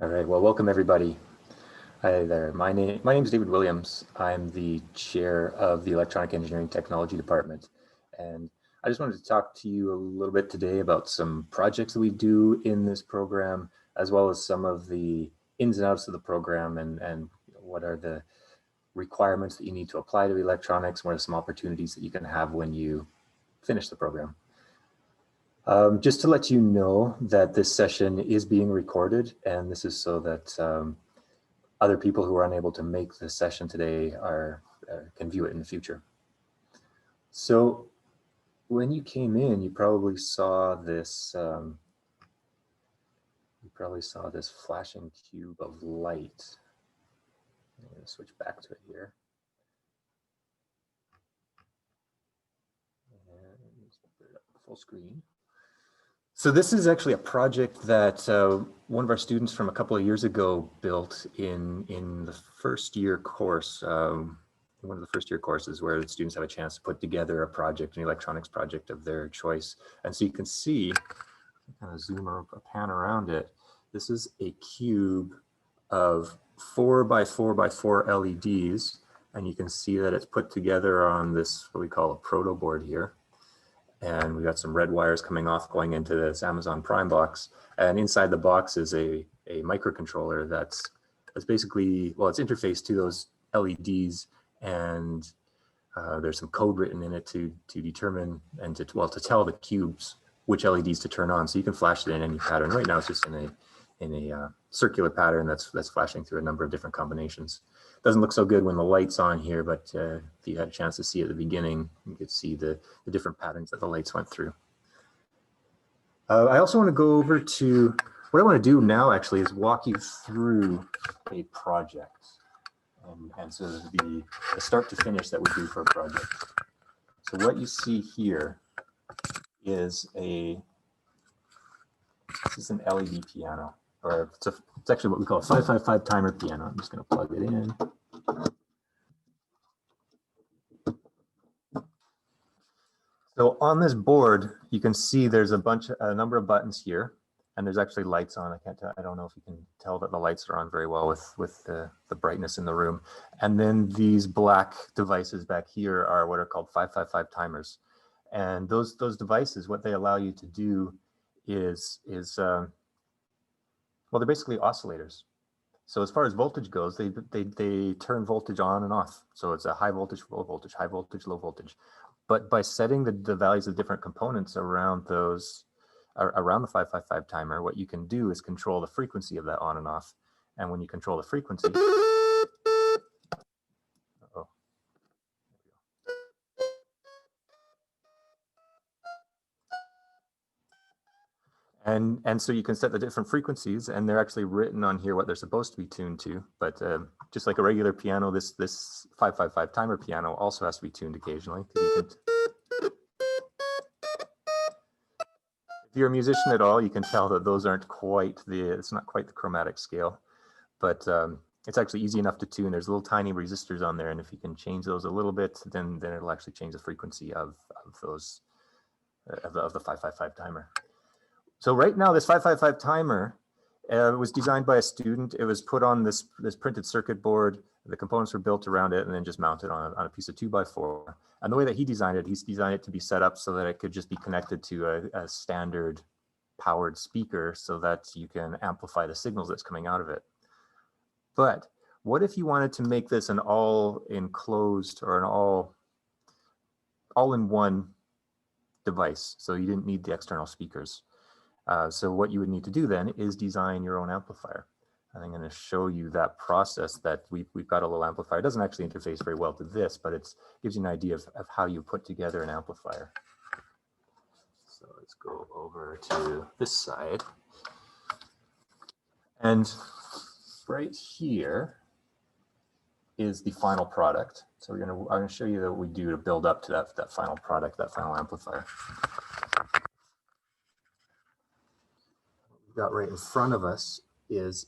All right, well, welcome everybody. Hi there, my name is David Williams. I'm the chair of the Electronic Engineering Technology Department. And I just wanted to talk to you a little bit today about some projects that we do in this program, as well as some of the ins and outs of the program and what are the requirements that you need to apply to electronics, what are some opportunities that you can have when you finish the program. Just to let you know that this session is being recorded, and this is so that other people who are unable to make the session today can view it in the future. So when you came in, you probably saw this flashing cube of light. I'm going to switch back to it here. And just put it up full screen. So this is actually a project that one of our students from a couple of years ago built in the first year course, one of the first year courses where the students have a chance to put together a project, an electronics project of their choice. And so you can see, kind of zoom or pan around it, this is a cube of 4 by 4 by 4 LEDs. And you can see that it's put together on this, what we call a proto board here. And we got some red wires coming off going into this Amazon Prime box. And inside the box is a microcontroller that's basically, well, it's interfaced to those LEDs, and there's some code written in it to determine and to tell the cubes which LEDs to turn on. So you can flash it in any pattern. Right now it's just in a circular pattern that's flashing through a number of different combinations. Doesn't look so good when the light's on here, but if you had a chance to see at the beginning, you could see the different patterns that the lights went through. I also want to go over to, what I want to do now actually is walk you through a project. And so the start to finish that we do for a project. So what you see here is this is an LED piano. Or it's actually what we call a 555 timer piano. I'm just going to plug it in. So on this board, you can see there's a number of buttons here, and there's actually lights on. I don't know if you can tell that the lights are on very well with the brightness in the room. And then these black devices back here are what are called 555 timers. And those devices, what they allow you to do is well, they're basically oscillators. So as far as voltage goes, they turn voltage on and off. So it's a high voltage, low voltage, high voltage, low voltage. But by setting the values of different components around the 555 timer, what you can do is control the frequency of that on and off. And when you control the frequency, And so you can set the different frequencies, and they're actually written on here what they're supposed to be tuned to. But just like a regular piano, this 555 timer piano also has to be tuned occasionally. If you're a musician at all, you can tell that those aren't quite it's not quite the chromatic scale, but it's actually easy enough to tune. There's little tiny resistors on there, and if you can change those a little bit, then it'll actually change the frequency of the 555 timer. So right now, this 555 timer was designed by a student. It was put on this printed circuit board. The components were built around it and then just mounted on a piece of 2x4. And the way that he designed it, he's designed it to be set up so that it could just be connected to a standard powered speaker so that you can amplify the signals that's coming out of it. But what if you wanted to make this an all enclosed or an all-in-one device, so you didn't need the external speakers? So what you would need to do then is design your own amplifier. And I'm going to show you that process that we've got a little amplifier. It doesn't actually interface very well to this, but it gives you an idea of how you put together an amplifier. So let's go over to this side. And right here is the final product. So I'm going to show you what we do to build up to that final product, that final amplifier. We've got right in front of us is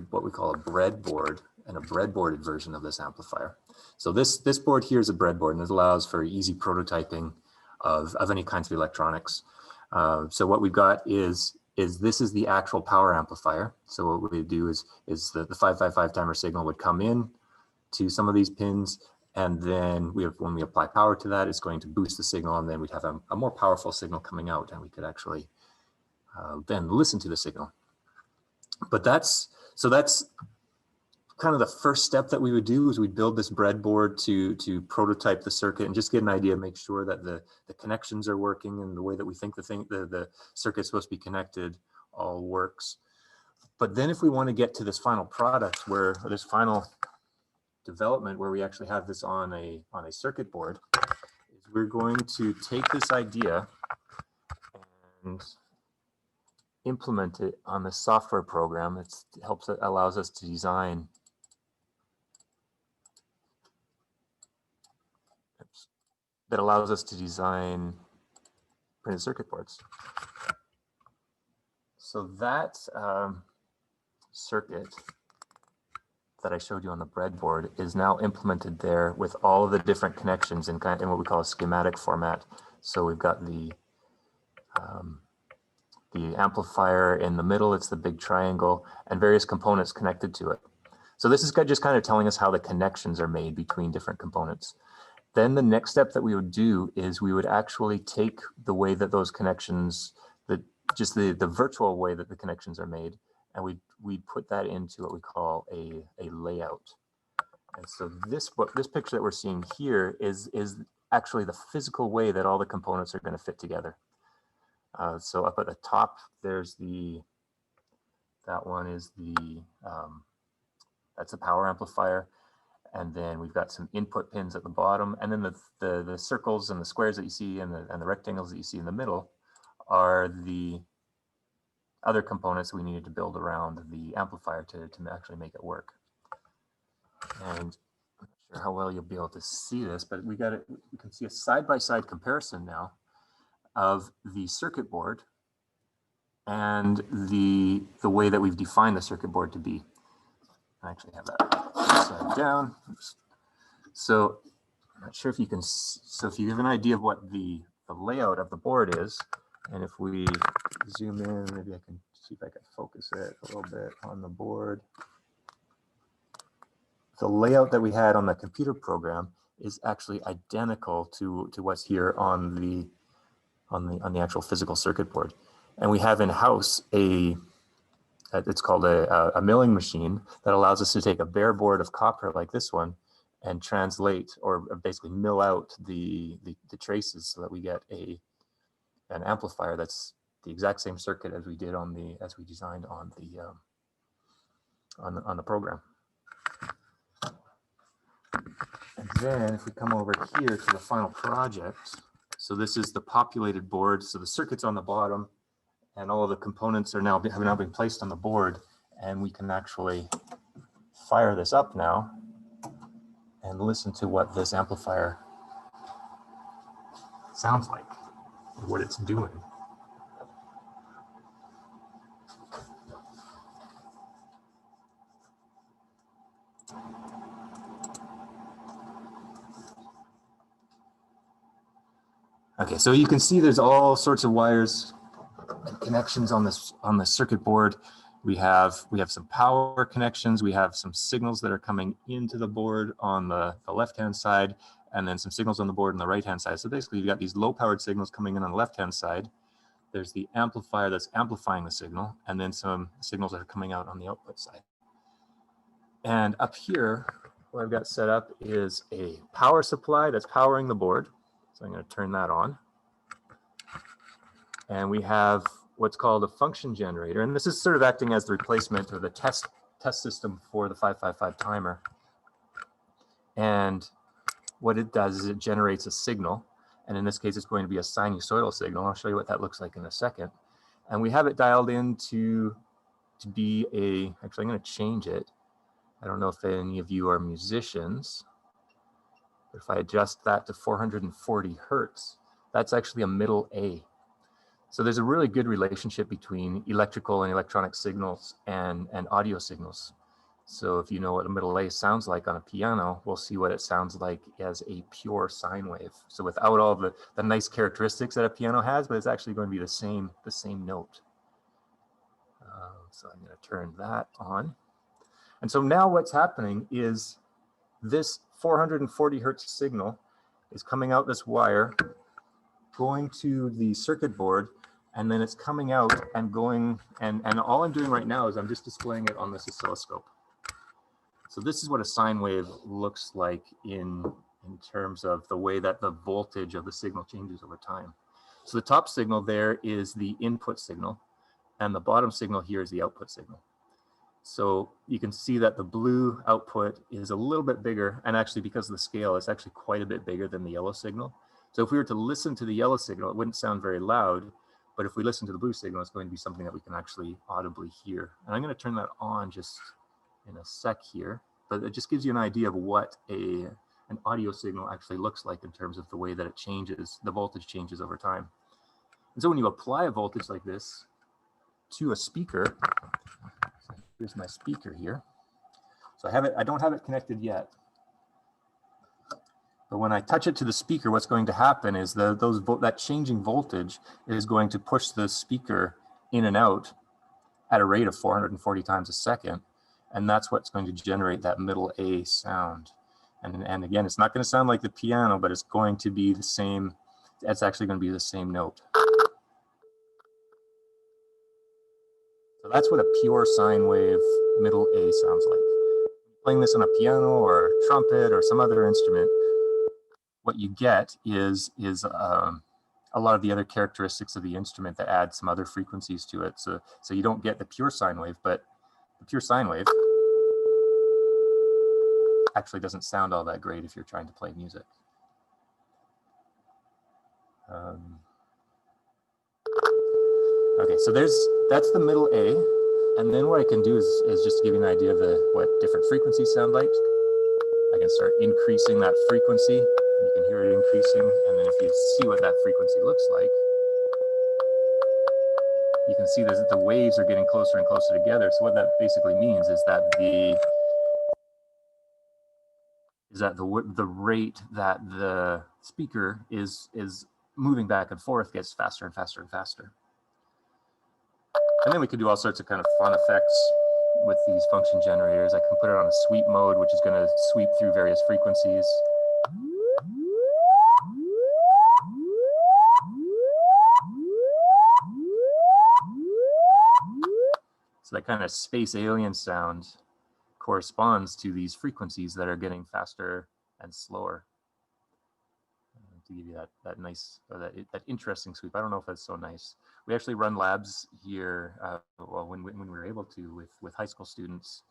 what we call a breadboard, and a breadboarded version of this amplifier. So this board here is a breadboard, and it allows for easy prototyping of any kinds of electronics. So what we've got is this is the actual power amplifier. So what we do is the 555 timer signal would come in to some of these pins, and then when we apply power to that, it's going to boost the signal, and then we'd have a more powerful signal coming out, and we could actually then listen to the signal. But that's kind of the first step that we would do, is we'd build this breadboard to prototype the circuit and just get an idea, make sure that the connections are working and the way that we think the circuit's supposed to be connected all works. But then if we want to get to this final product, or this final development where we actually have this on a circuit board, is we're going to take this idea and implement it on the software program. It allows us to design printed circuit boards. So that circuit that I showed you on the breadboard is now implemented there with all of the different connections in what we call a schematic format. So we've got the amplifier in the middle, it's the big triangle, and various components connected to it. So this is just kind of telling us how the connections are made between different components. Then the next step that we would do is we would actually take the way that those connections, just the virtual way that the connections are made, and we'd put that into what we call a layout. And so this picture that we're seeing here is actually the physical way that all the components are going to fit together. So up at the top, there's that one is that's a power amplifier. And then we've got some input pins at the bottom. And then the circles and the squares that you see and the rectangles that you see in the middle are the other components we needed to build around the amplifier to actually make it work. And I'm not sure how well you'll be able to see this, but we can see a side-by-side comparison now of the circuit board and the way that we've defined the circuit board to be. I actually have that upside down. So I'm not sure if you can, so if you have an idea of what the layout of the board is, and if we zoom in, maybe I can see if I can focus it a little bit on the board. The layout that we had on the computer program is actually identical to what's here on the actual physical circuit board. And we have in-house it's called a milling machine that allows us to take a bare board of copper like this one and translate, or basically mill out the traces, so that we get an amplifier that's the exact same circuit as we did as we designed on the program. And then if we come over here to the final project, so this is the populated board. So the circuit's on the bottom, and all of the components have now been placed on the board, and we can actually fire this up now and listen to what this amplifier sounds like, or what it's doing. Okay, so you can see there's all sorts of wires and connections on the circuit board. We have some power connections. We have some signals that are coming into the board on the left-hand side, and then some signals on the board on the right-hand side. So basically, you've got these low-powered signals coming in on the left-hand side. There's the amplifier that's amplifying the signal, and then some signals that are coming out on the output side. And up here, what I've got set up is a power supply that's powering the board. So I'm going to turn that on. And we have what's called a function generator. And this is sort of acting as the replacement or the test system for the 555 timer. And what it does is it generates a signal. And in this case, it's going to be a sinusoidal signal. I'll show you what that looks like in a second. And we have it dialed in to be actually, I'm going to change it. I don't know if any of you are musicians. If I adjust that to 440 hertz, that's actually a middle A. So there's a really good relationship between electrical and electronic signals and audio signals. So if you know what a middle A sounds like on a piano, we'll see what it sounds like as a pure sine wave. So without all the nice characteristics that a piano has, but it's actually going to be the same note. So I'm going to turn that on. And so now what's happening is this 440 hertz signal is coming out this wire, going to the circuit board, and then it's coming out and going, and all I'm doing right now is I'm just displaying it on this oscilloscope. So this is what a sine wave looks like in terms of the way that the voltage of the signal changes over time. So the top signal there is the input signal, and the bottom signal here is the output signal. So you can see that the blue output is a little bit bigger, and actually because of the scale, it's actually quite a bit bigger than the yellow signal. So if we were to listen to the yellow signal, it wouldn't sound very loud, but if we listen to the blue signal, it's going to be something that we can actually audibly hear. And I'm going to turn that on just in a sec here, but it just gives you an idea of what an audio signal actually looks like in terms of the way that it changes, the voltage changes over time. And so when you apply a voltage like this to a speaker, so here's my speaker here. So I don't have it connected yet. But when I touch it to the speaker, what's going to happen is that changing voltage is going to push the speaker in and out at a rate of 440 times a second. And that's what's going to generate that middle A sound. And again, it's not going to sound like the piano, but it's going to be the same. It's actually going to be the same note. So that's what a pure sine wave middle A sounds like. Playing this on a piano or trumpet or some other instrument, what you get is a lot of the other characteristics of the instrument that add some other frequencies to it. So you don't get the pure sine wave, but the pure sine wave actually doesn't sound all that great if you're trying to play music. Okay, so that's the middle A, and then what I can do is just give you an idea of what different frequencies sound like. I can start increasing that frequency. You can hear it increasing, and then if you see what that frequency looks like, you can see that the waves are getting closer and closer together. So what that basically means is that the rate that the speaker is moving back and forth gets faster and faster and faster. And then we could do all sorts of kind of fun effects with these function generators. I can put it on a sweep mode, which is going to sweep through various frequencies. So that kind of space alien sound corresponds to these frequencies that are getting faster and slower. To give you that nice, or that interesting sweep. I don't know if that's so nice. We actually run labs here, well, when we were able to with high school students,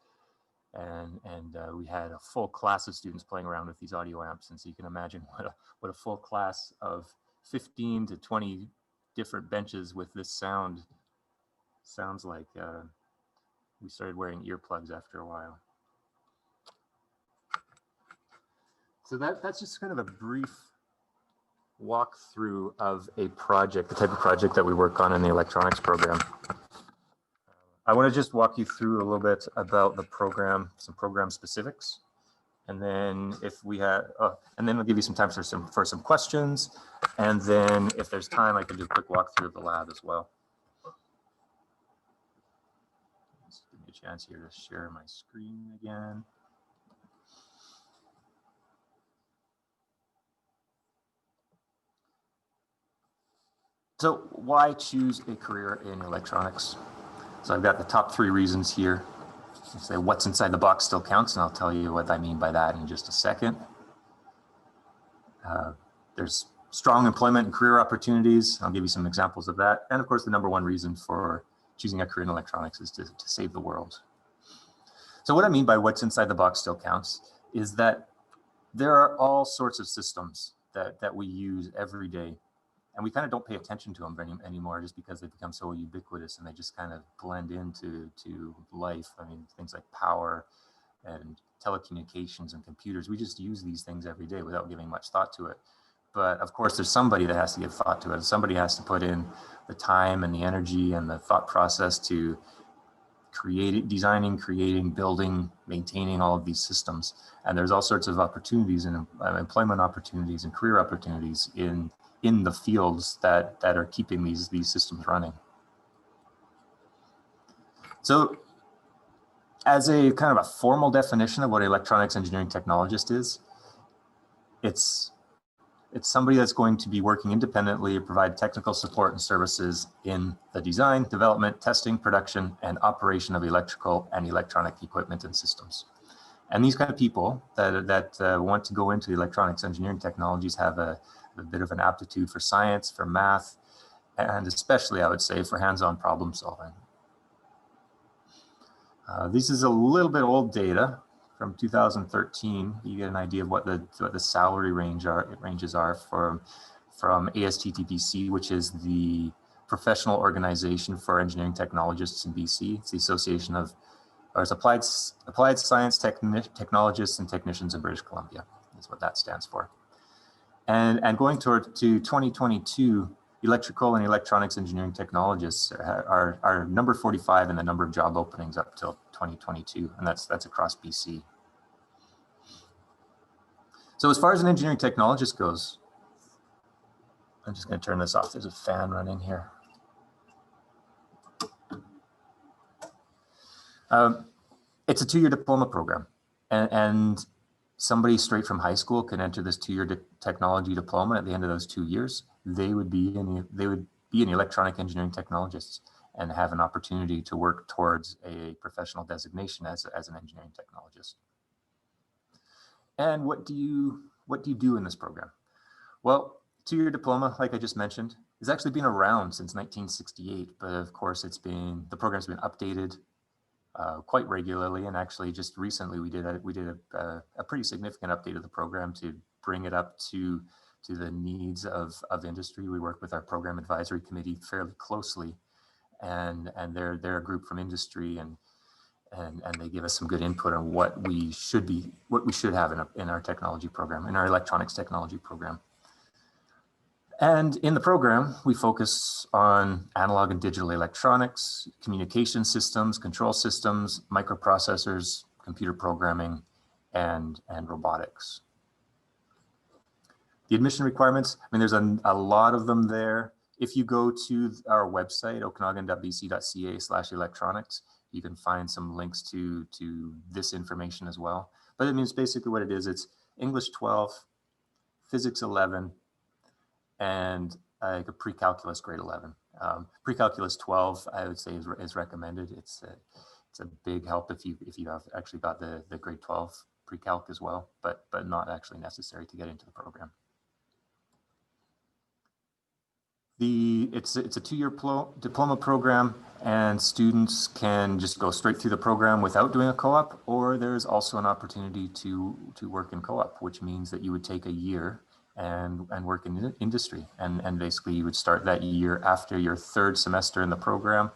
and we had a full class of students playing around with these audio amps, and so you can imagine what a full class of 15 to 20 different benches with this sound sounds like. We started wearing earplugs after a while. So that's just kind of a brief walkthrough of a project, the type of project that we work on in the electronics program. I want to just walk you through a little bit about the program, some program specifics, and then if we have, and then we'll give you some time for some questions, and then if there's time, I can do a quick walkthrough of the lab as well. Just give me a chance here to share my screen again. So why choose a career in electronics? So I've got the top 3 reasons here. You say what's inside the box still counts, and I'll tell you what I mean by that in just a second. There's strong employment and career opportunities. I'll give you some examples of that. And of course, the #1 reason for choosing a career in electronics is to save the world. So what I mean by what's inside the box still counts is that there are all sorts of systems that we use every day. And we kind of don't pay attention to them anymore just because they've become so ubiquitous and they just kind of blend into life. I mean, things like power and telecommunications and computers, we just use these things every day without giving much thought to it. But of course, there's somebody that has to give thought to it. Somebody has to put in the time and the energy and the thought process to designing, creating, building, maintaining all of these systems. And there's all sorts of opportunities and employment opportunities and career opportunities in the fields that are keeping these systems running. So as a kind of a formal definition of what an electronics engineering technologist is, it's somebody that's going to be working independently to provide technical support and services in the design, development, testing, production, and operation of electrical and electronic equipment and systems. And these kind of people that want to go into the electronics engineering technologies have a bit of an aptitude for science, for math, and especially, I would say, for hands-on problem solving. This is a little bit old data from 2013. You get an idea of what the salary ranges are from ASTTPC, which is the professional organization for engineering technologists in BC. It's the Association of Applied Science Technologists and Technicians in British Columbia. That's what that stands for. And going to 2022, electrical and electronics engineering technologists are number 45 in the number of job openings up till 2022, and that's across BC. So as far as an engineering technologist goes, I'm just going to turn this off. There's a fan running here. It's a 2-year diploma program, and somebody straight from high school can enter this 2-year technology diploma. At the end of those 2 years, they would be an electronic engineering technologist and have an opportunity to work towards a professional designation as an engineering technologist. And what do you do in this program? Well, 2-year diploma, like I just mentioned, has actually been around since 1968, but of course the program's been updated quite regularly, and actually just recently we did a pretty significant update of the program to bring it up to the needs of industry. We work with our program advisory committee fairly closely, and they're a group from industry, and they give us some good input on what we should have in our technology program, in our electronics technology program. And in the program, we focus on analog and digital electronics, communication systems, control systems, microprocessors, computer programming, and robotics. The admission requirements, I mean, there's a lot of them there. If you go to our website, okanagan.bc.ca/electronics, you can find some links to this information as well. But it means basically what it is, it's English 12, Physics 11, and like a pre-calculus grade 11. Pre-calculus 12, I would say, is recommended. It's a big help if you have actually got the grade 12 pre-calc as well, but not actually necessary to get into the program. It's a 2-year diploma program, and students can just go straight through the program without doing a co-op, or there's also an opportunity to work in co-op, which means that you would take a year and work in industry, and basically you would start that year after your 3rd semester in the program,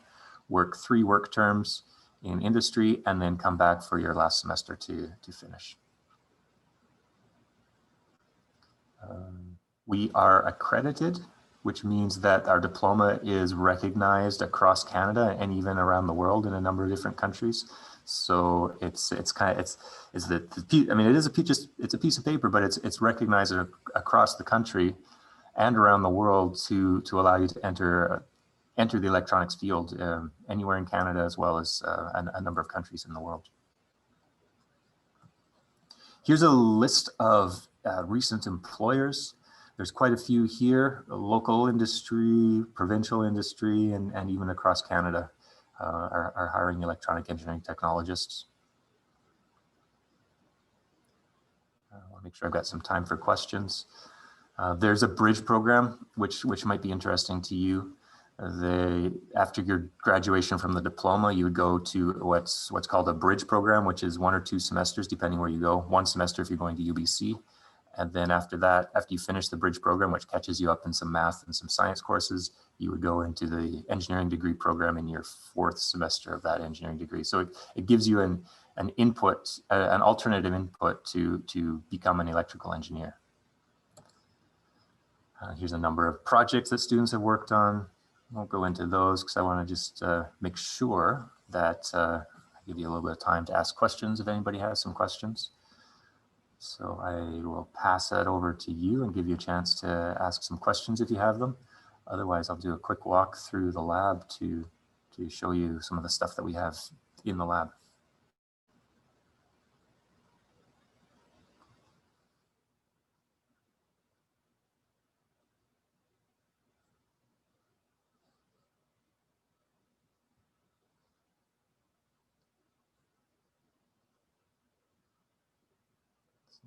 work 3 work terms in industry, and then come back for your last semester to finish. We are accredited, which means that our diploma is recognized across Canada and even around the world in a number of different countries. So it's a piece of paper, but it's recognized across the country and around the world to allow you to enter the electronics field anywhere in Canada, as well as a number of countries in the world. Here's a list of recent employers. There's quite a few here: local industry, provincial industry, and even across Canada are hiring electronic engineering technologists. I want to make sure I've got some time for questions. There's a bridge program, which might be interesting to you. After your graduation from the diploma, you would go to what's called a bridge program, which is 1 or 2 semesters, depending where you go. 1 semester if you're going to UBC. And then after that, after you finish the bridge program, which catches you up in some math and some science courses, you would go into the engineering degree program in your 4th semester of that engineering degree. So it gives you an input, an alternative input to become an electrical engineer. Here's a number of projects that students have worked on. I won't go into those because I want to just make sure that give you a little bit of time to ask questions if anybody has some questions. So I will pass that over to you and give you a chance to ask some questions if you have them. Otherwise, I'll do a quick walk through the lab to show you some of the stuff that we have in the lab.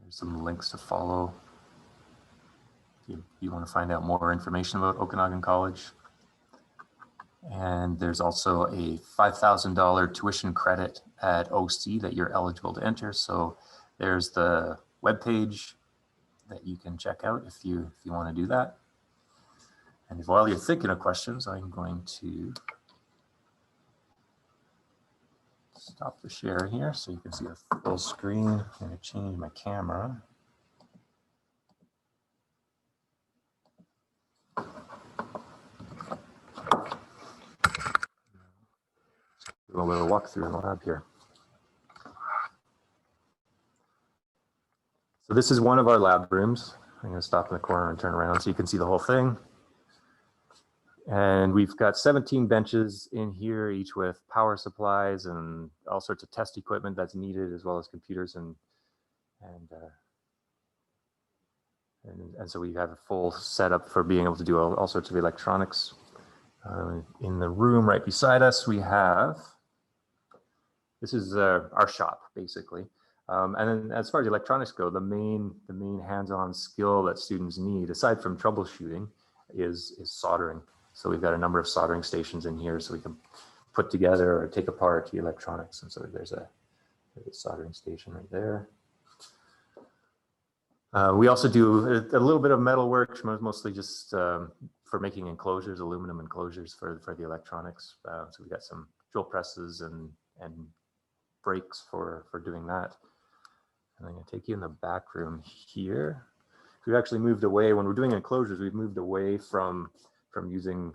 There's some links to follow if you want to find out more information about Okanagan College. And there's also a $5,000 tuition credit at OC that you're eligible to enter. So there's the webpage that you can check out if you want to do that. And while you're thinking of questions, I'm going to stop the share here so you can see a full screen. I'm going to change my camera. A little bit of walkthrough in the lab here. So this is one of our lab rooms. I'm going to stop in the corner and turn around so you can see the whole thing. And we've got 17 benches in here, each with power supplies and all sorts of test equipment that's needed, as well as computers and so we have a full setup for being able to do all sorts of electronics. In the room right beside us, we have, this is our shop, basically. And then as far as electronics go, the main hands-on skill that students need, aside from troubleshooting, is soldering. So we've got a number of soldering stations in here so we can put together or take apart the electronics. And so there's a soldering station right there. We also do a little bit of metal work, mostly just for making enclosures, aluminum enclosures for the electronics. So we've got some drill presses and brakes for doing that. And I'm going to take you in the back room here. We've actually moved away, when we're doing enclosures, we've moved away from using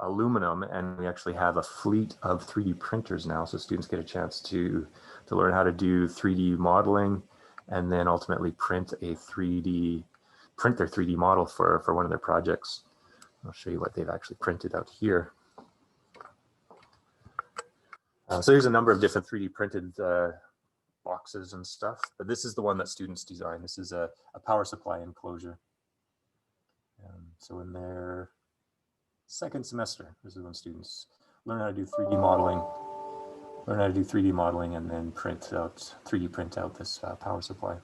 aluminum, and we actually have a fleet of 3D printers now. So students get a chance to learn how to do 3D modeling and then ultimately print their 3D model for one of their projects. I'll show you what they've actually printed out here. So there's a number of different 3D printed boxes and stuff, but this is the one that students design. This is a power supply enclosure. So in their second semester, this is when students learn how to do 3D modeling, and then 3D print out this power supply.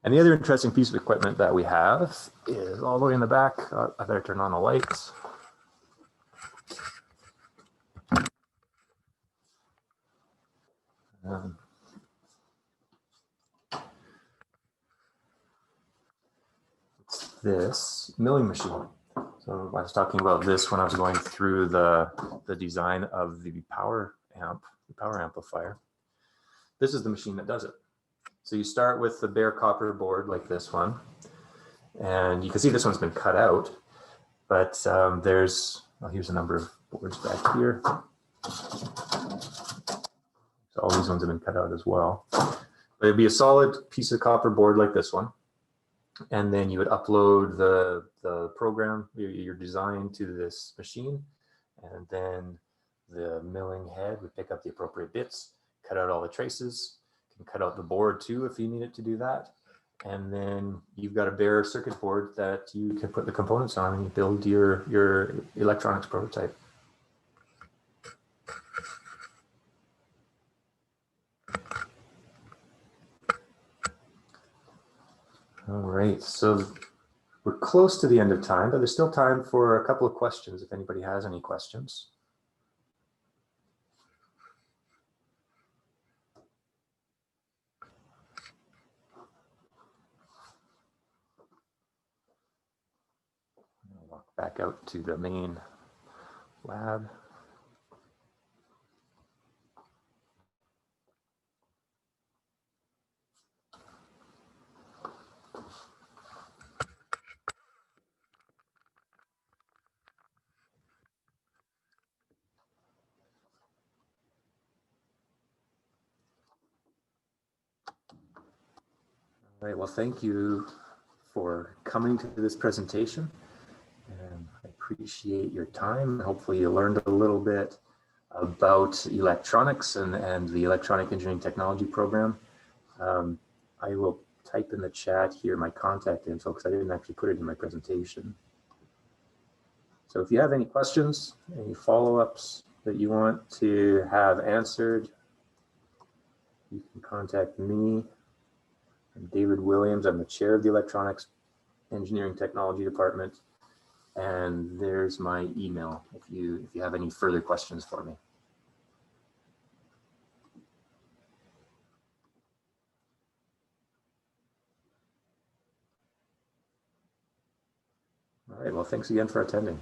And the other interesting piece of equipment that we have is all the way in the back. I better turn on the lights. This milling machine. So I was talking about this when I was going through the design of the power amplifier. This is the machine that does it. So you start with the bare copper board like this one, and you can see this one's been cut out, but here's a number of boards back here. So all these ones have been cut out as well. But it'd be a solid piece of copper board like this one. And then you would upload the program, your design, to this machine. And then the milling head would pick up the appropriate bits, cut out all the traces, can cut out the board too if you need it to do that. And then you've got a bare circuit board that you can put the components on and build your electronics prototype. All right, so we're close to the end of time, but there's still time for a couple of questions if anybody has any questions. I'll walk back out to the main lab. All right, well, thank you for coming to this presentation. I appreciate your time. Hopefully you learned a little bit about electronics and the electronic engineering technology program. I will type in the chat here my contact info because I didn't actually put it in my presentation. So if you have any questions, any follow-ups that you want to have answered, you can contact me. I'm David Williams. I'm the chair of the Electronics Engineering Technology Department. And there's my email if you have any further questions for me. All right, well, thanks again for attending.